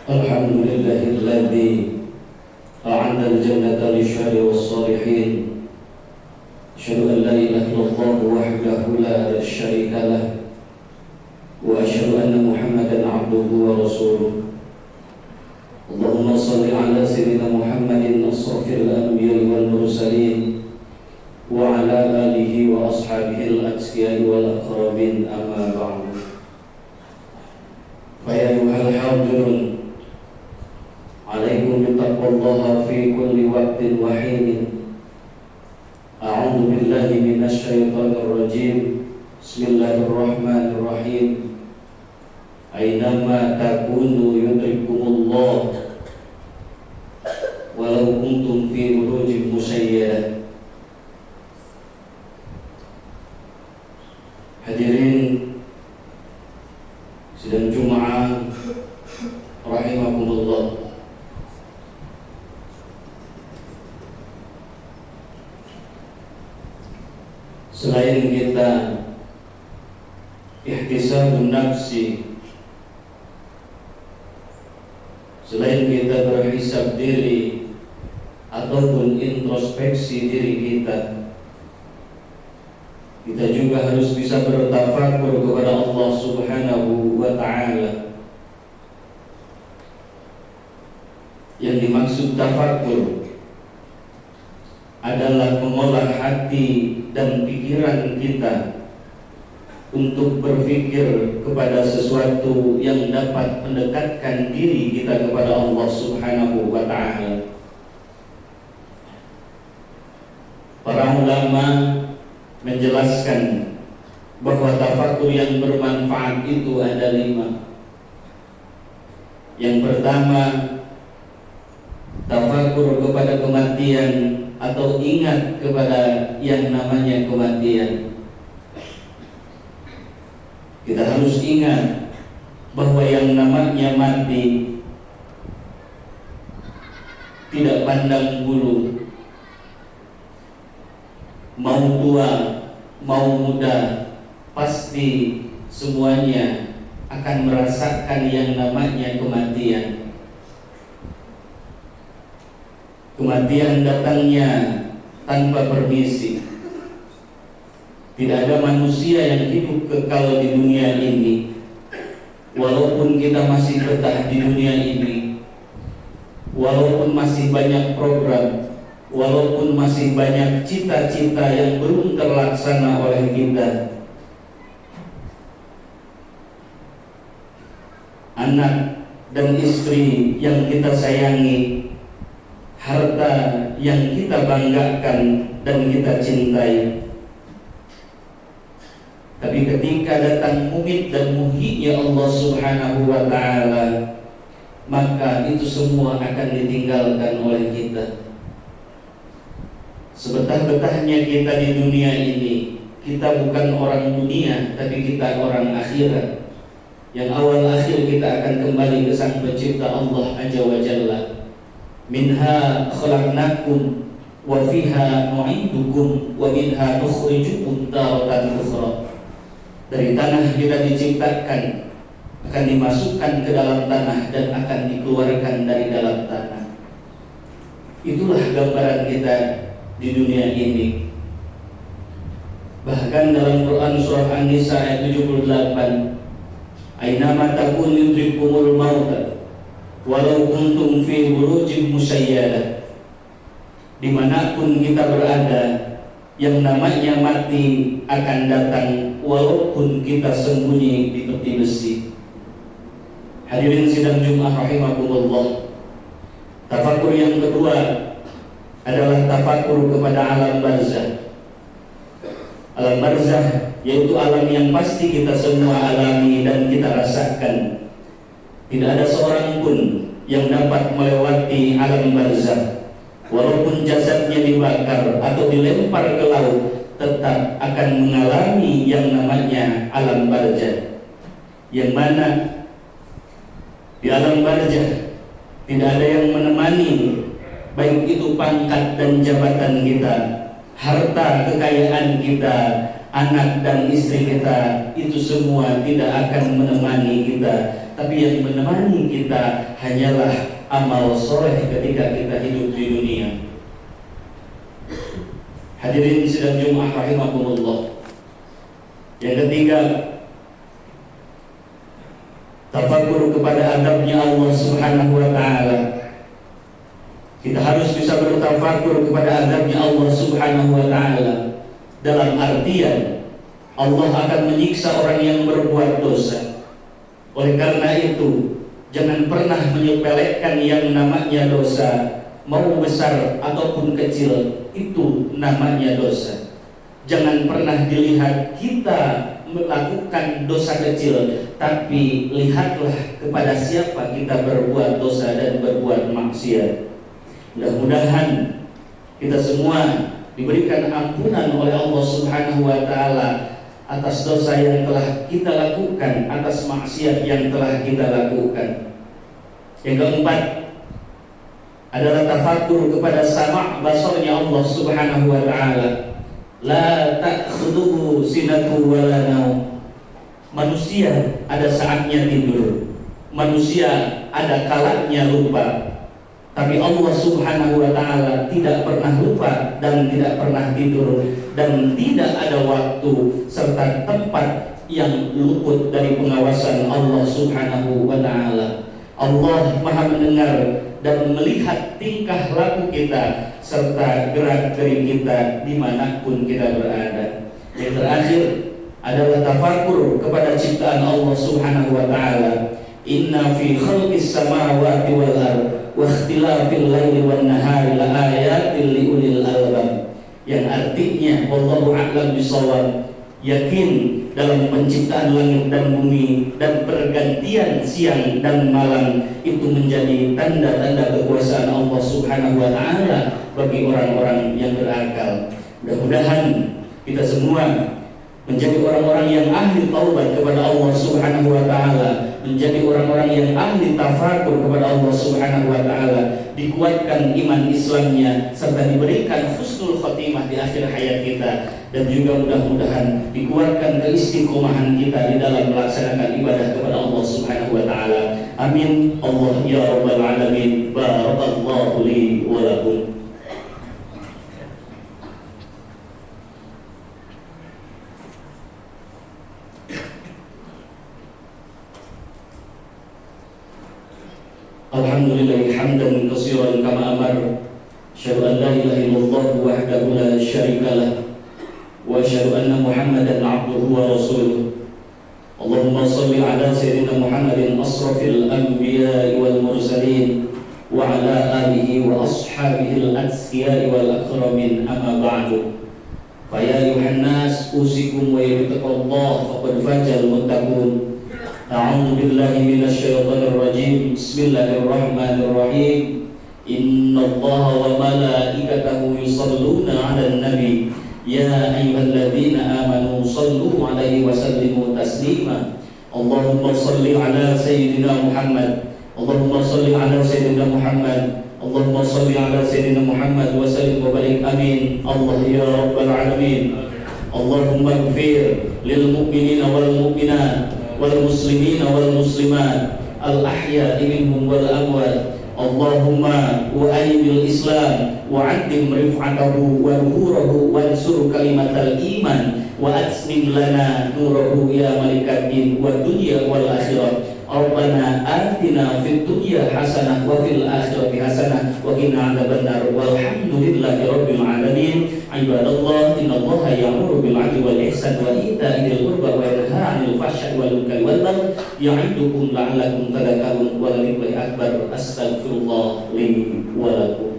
Alhamdulillahilladzi a'adda al-jannata lisyari was-salihin. Asyhadu an la ilaha illallah wahdahu la syarika lah. Wa asyhadu anna Muhammadan 'abduhu wa rasuluh. Allahumma shalli 'ala sayyidina Muhammadin asrafil anbiya'i wal mursalin wa 'ala alihi wa ashabihi al-atqiya'i wal aqrabin, amma ba'du. Fa ya ayyuhal hadirun, alaikum bittaqwallaha fi kulli waqtin wa hinin. A'udzu billahi minasy syaithanir rajim. Bismillahirrahmanirrahim. Ainama takunu yudrikumullah walau kuntum fi burujin musayyadah. Hadirin sidang Jumat rahimakumullah. Selain kita ihtisabun nafsi, selain kita berhisab diri ataupun introspeksi diri kita, kita juga harus bisa bertafakur kepada Allah Subhanahu wa ta'ala. Yang dimaksud tafakur adalah mengolah hati dan pikiran kita untuk berpikir kepada sesuatu yang dapat mendekatkan diri kita kepada Allah Subhanahu wa ta'ala. Para ulama menjelaskan bahwa tafakur yang bermanfaat itu ada 5. Yang pertama, tafakur kepada kematian atau ingat kepada yang namanya kematian. Kita harus ingat bahwa yang namanya mati tidak pandang bulu, mau tua, mau muda, pasti semuanya akan merasakan yang namanya kematian. Kematian datangnya tanpa permisi. Tidak ada manusia yang hidup kekal di dunia ini. Walaupun kita masih betah di dunia ini, walaupun masih banyak program, walaupun masih banyak cita-cita yang belum terlaksana oleh kita, anak dan istri yang kita sayangi, harta yang kita banggakan dan kita cintai. Tapi ketika datang mumit dan muhinya Allah Subhanahu wa ta'ala, maka itu semua akan ditinggalkan oleh kita. Sebetah-betahnya kita di dunia ini, kita bukan orang dunia, tapi kita orang akhirat. Yang awal akhir kita akan kembali ke Sang Pencipta Allah Azza wa Jalla. Minha khalaqnakum wa fiha nu'idukum wa minha nukhrijukum taratan ukhra. Dari tanah kita diciptakan, akan dimasukkan ke dalam tanah dan akan dikeluarkan dari dalam tanah. Itulah gambaran kita di dunia ini. Bahkan dalam Quran surah An-Nisa ayat 78, ainama takun yudrikumul mauta walau kuntum fi burujin musayyadah. Dimanapun kita berada, yang namanya mati akan datang walaupun kita sembunyi di peti besi. Hadirin sidang Jumat rahimakumullah. Tafakur yang kedua adalah tafakur kepada alam barzah. Alam barzah yaitu alam yang pasti kita semua alami dan kita rasakan. Tidak ada seorang pun yang dapat melewati alam barzah. Walaupun jasadnya dibakar atau dilempar ke laut, tetap akan mengalami yang namanya alam barzah. Yang mana di alam barzah tidak ada yang menemani, baik itu pangkat dan jabatan kita, harta kekayaan kita, anak dan istri kita, itu semua tidak akan menemani kita. tapi yang menemani kita hanyalah amal soleh ketika kita hidup di dunia. Hadirin sidang Jumat rahimakumullah. Yang ketiga, tafakur kepada adabnya Allah Subhanahu wa taala. Kita harus bisa bertafakur kepada adabnya Allah Subhanahu wa taala. Dalam artian Allah akan menyiksa orang yang berbuat dosa. Oleh karena itu, jangan pernah menyepelekan yang namanya dosa, mau besar ataupun kecil, itu namanya dosa. Jangan pernah dilihat kita melakukan dosa kecil, tapi lihatlah kepada siapa kita berbuat dosa dan berbuat maksiat. Mudah-mudahan kita semua diberikan ampunan oleh Allah Subhanahu wa taala atas dosa yang telah kita lakukan, atas maksiat yang telah kita lakukan. Yang keempat adalah tafakur kepada sama' basarnya Allah Subhanahu wa taala. La ta'khudhuhu sinatu wa la naum. Manusia ada saatnya tidur, manusia ada kalanya lupa, tapi Allah Subhanahu wa taala tidak pernah lupa dan tidak pernah tidur, dan tidak ada waktu serta tempat yang luput dari pengawasan Allah Subhanahu wa taala. Allah Maha mendengar dan melihat tingkah laku kita serta gerak-gerik kita dimanapun kita berada. Yang terakhir adalah tafakur kepada ciptaan Allah Subhanahu wa taala. Inna fi khalqis samawati wal ardh wa ikhtilafil laili wan nahari la ayatin li ulil albab. Yang artinya wallahu a'lam bishawab, yakin dalam penciptaan langit dan bumi dan pergantian siang dan malam itu menjadi tanda-tanda kekuasaan Allah Subhanahu wa taala bagi orang-orang yang berakal. Mudah-mudahan kita semua menjadi orang-orang yang ahli taubat kepada Allah Subhanahu wa taala, menjadi orang-orang yang ahli tafakur kepada Allah Subhanahu wa taala, dikuatkan iman Islamnya serta diberikan husnul khotimah di akhir hayat kita, dan juga mudah-mudahan dikuatkan keistiqomahan kita di dalam melaksanakan ibadah kepada Allah Subhanahu wa taala. Amin. Allah ya rabbal alamin. Barakallahu li wa lakum. Alhamdulillah hamdan katsiran kama amar. Asyhadu an la ilaha illallah wahdahu la syarika lah wa asyhadu anna Muhammadan abduhu wa rasuluh. Allahumma shalli ala sayyidina Muhammadin asrafil anbiya'i wal mursalin wa ala alihi wa ashabihi al-atsqiya'i wal akramin, amma ba'du. Fa ya ayuhan nas usikum wa yattaqullah faqad fazal muttaqun. A'udzu billahi minasy syaithanir rajim. Bismillahirrahmanirrahim. Innallaha wa malaikatahu yusholluna 'alan nabi. Ya ayyuhalladzina amanu shallu 'alaihi wa sallimu taslima. Allahumma shalli 'ala sayyidina Muhammad. Allahumma shalli 'ala sayyidina Muhammad. Allahumma shalli 'ala sayyidina Muhammad wa sallim wa barik. Amin. Allah ya rabbal alamin. Allahumma ighfir lil mu'minina wal mu'minat wal muslimina wal muslimat al ahya'i minhum wal amwat. Allahumma wa'ayyil islam wa'addim rif'atahu wa nuhurahu wa ansur kalimatal iman wa atsmim lana nurahu ya malikad din wa dunya wal akhirah. Rabbana atina fid dunya hasanah wa fil akhirati hasanah wa qina adzabannar. Walhamdulillahi rabbil alamin. Ibadallah, innallaha ya'muru bil 'adli wal ihsan wa ita'i dzil qurba wa yanha 'anil fahsya'i wal munkari wal baghi ya'idukum la'allakum tadhakkarun. Wa lillahi akbar. Astaghfirullah li wa lakum.